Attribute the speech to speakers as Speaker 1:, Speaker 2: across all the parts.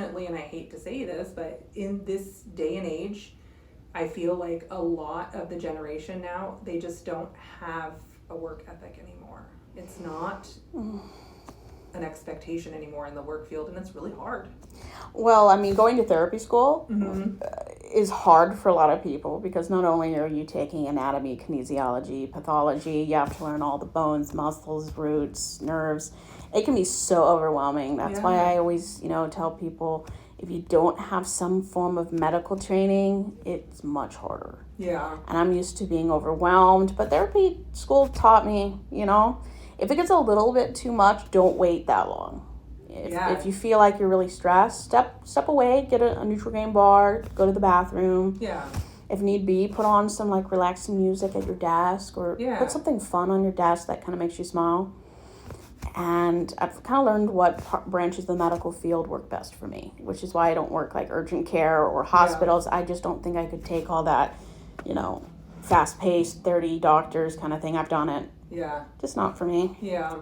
Speaker 1: unfortunately, and I hate to say this, but in this day and age, I feel like a lot of the generation now, they just don't have a work ethic anymore. It's not an expectation anymore in the work field, and it's really hard.
Speaker 2: Well, I mean, going to therapy school is hard for a lot of people because not only are you taking anatomy, kinesiology, pathology, you have to learn all the bones, muscles, roots, nerves. It can be so overwhelming. That's why I always, tell people if you don't have some form of medical training, it's much harder.
Speaker 1: Yeah.
Speaker 2: And I'm used to being overwhelmed, but therapy school taught me, if it gets a little bit too much, don't wait that long. If you feel like you're really stressed, step away, get a Nutrigrain bar, go to the bathroom.
Speaker 1: Yeah.
Speaker 2: If need be, put on some like relaxing music at your desk or put something fun on your desk that kind of makes you smile. And I've kind of learned what branches of the medical field work best for me, which is why I don't work like urgent care or hospitals. I just don't think I could take all that, fast-paced, 30 doctors kind of thing. I've done it.
Speaker 1: Yeah.
Speaker 2: Just not for me.
Speaker 1: Yeah.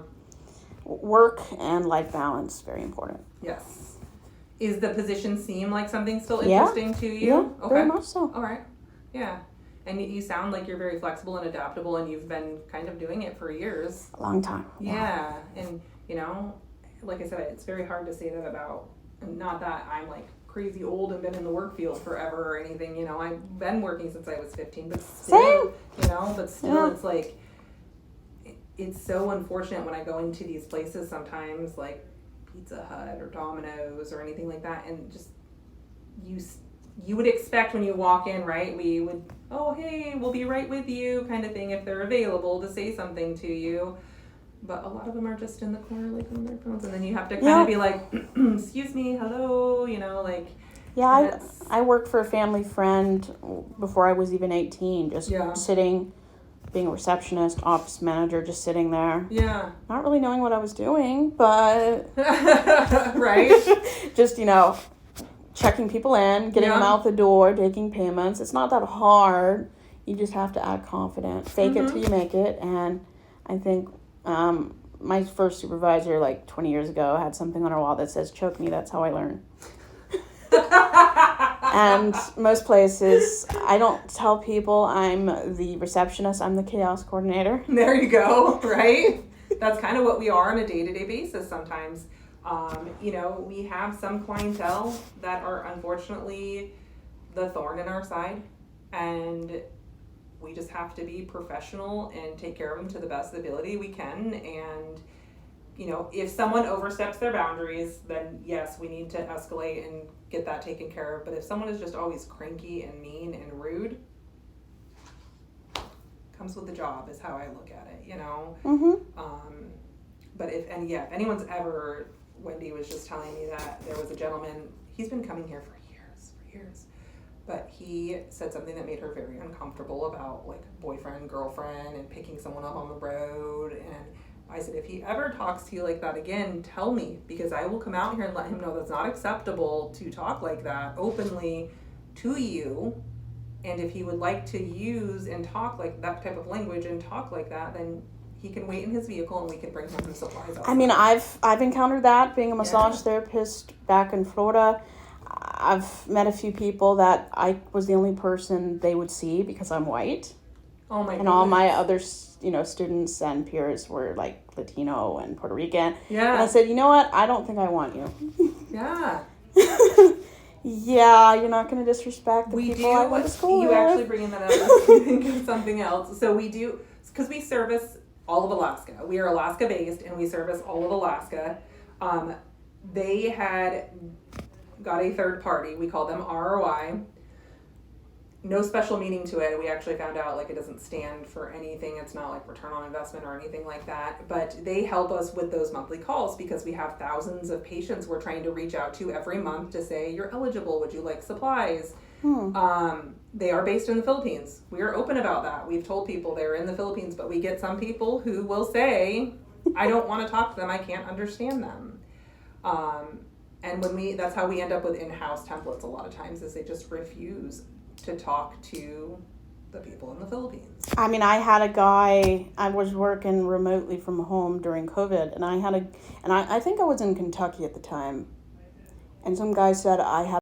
Speaker 2: Work and life balance, very important.
Speaker 1: Yes. Is the position seem like something still interesting to you?
Speaker 2: Yeah, okay. Very much so.
Speaker 1: All right. Yeah. And you sound like you're very flexible and adaptable, and you've been kind of doing it for years.
Speaker 2: A long time.
Speaker 1: Yeah. And, like I said, it's very hard to say that about, not that I'm like crazy old and been in the work field forever or anything, I've been working since I was 15, but still, it's like, it's so unfortunate when I go into these places sometimes, like Pizza Hut or Domino's or anything like that, and just you would expect when you walk in, right? We would, oh, hey, we'll be right with you kind of thing if they're available to say something to you. But a lot of them are just in the corner, like on their phones, and then you have to kind of be like, excuse me, hello, like.
Speaker 2: Yeah, I worked for a family friend before I was even 18, just sitting, being a receptionist, office manager, just sitting there.
Speaker 1: Yeah.
Speaker 2: Not really knowing what I was doing, but.
Speaker 1: Right.
Speaker 2: Just, checking people in, getting them out the door, taking payments. It's not that hard. You just have to act confident. Fake it till you make it. And I think my first supervisor, like 20 years ago, had something on her wall that says, choke me, that's how I learn. And most places, I don't tell people I'm the receptionist. I'm the chaos coordinator.
Speaker 1: There you go, right? That's kind of what we are on a day-to-day basis sometimes. We have some clientele that are unfortunately the thorn in our side, and we just have to be professional and take care of them to the best ability we can. And, if someone oversteps their boundaries, then yes, we need to escalate and get that taken care of. But if someone is just always cranky and mean and rude, comes with the job is how I look at it, But if anyone's ever, Wendy was just telling me that there was a gentleman, he's been coming here for years, but he said something that made her very uncomfortable about like boyfriend, girlfriend, and picking someone up on the road. And I said, if he ever talks to you like that again, tell me, because I will come out here and let him know that's not acceptable to talk like that openly to you. And if he would like to use and talk like that type of language and talk like that, then he can wait in his vehicle and we can bring him some supplies outside.
Speaker 2: I mean, I've encountered that being a massage therapist back in Florida. I've met a few people that I was the only person they would see because I'm white.
Speaker 1: Oh my goodness.
Speaker 2: And all my other, students and peers were like Latino and Puerto Rican.
Speaker 1: Yeah.
Speaker 2: And I said, you know what? I don't think I want you.
Speaker 1: Yeah.
Speaker 2: Yeah, you're not going to disrespect the people I went to school with.
Speaker 1: You actually bringing that up makes me think of something else. So we do, because we service all of Alaska. We are Alaska based and we service all of Alaska. They had got a third party. We call them ROI. No special meaning to it. We actually found out like it doesn't stand for anything. It's not like return on investment or anything like that. But they help us with those monthly calls because we have thousands of patients we're trying to reach out to every month to say, you're eligible. Would you like supplies? They are based in the Philippines. We are open about that. We've told people they're in the Philippines, but we get some people who will say, I don't want to talk to them. I can't understand them. And that's how we end up with in-house templates a lot of times is they just refuse to talk to the people in the Philippines.
Speaker 2: I mean, I had a guy, I was working remotely from home during COVID, and I think I was in Kentucky at the time, and some guy said, I have